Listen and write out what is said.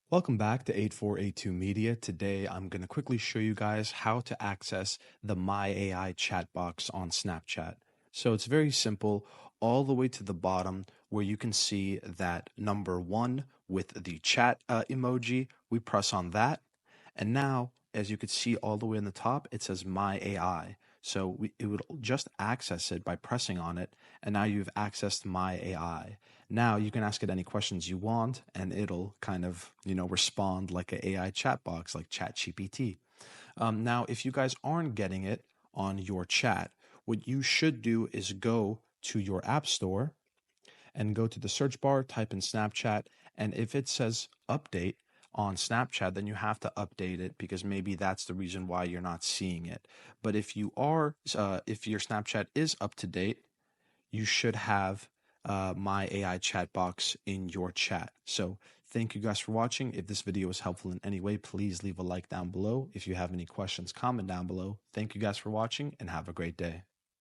Welcome back to 8482 Media. Today, I'm going to quickly show you guys how to access the My AI chat box on Snapchat. So it's very simple, all the way to the bottom where you can see that number 1 with the chat emoji. We press on that. And now, as you can see all the way in the top, it says My AI. So it would just access it by pressing on it. And now you've accessed My AI. Now you can ask it any questions you want, and it'll kind of, respond like an AI chat box, like ChatGPT. Now, if you guys aren't getting it on your chat, what you should do is go to your app store and go to the search bar, type in Snapchat, and if it says update on Snapchat, then you have to update it because maybe that's the reason why you're not seeing it. But if if your Snapchat is up to date, you should have My AI chat box in your chat. So thank you guys for watching. If this video was helpful in any way, please leave a like down below. If you have any questions, comment down below. Thank you guys for watching and have a great day.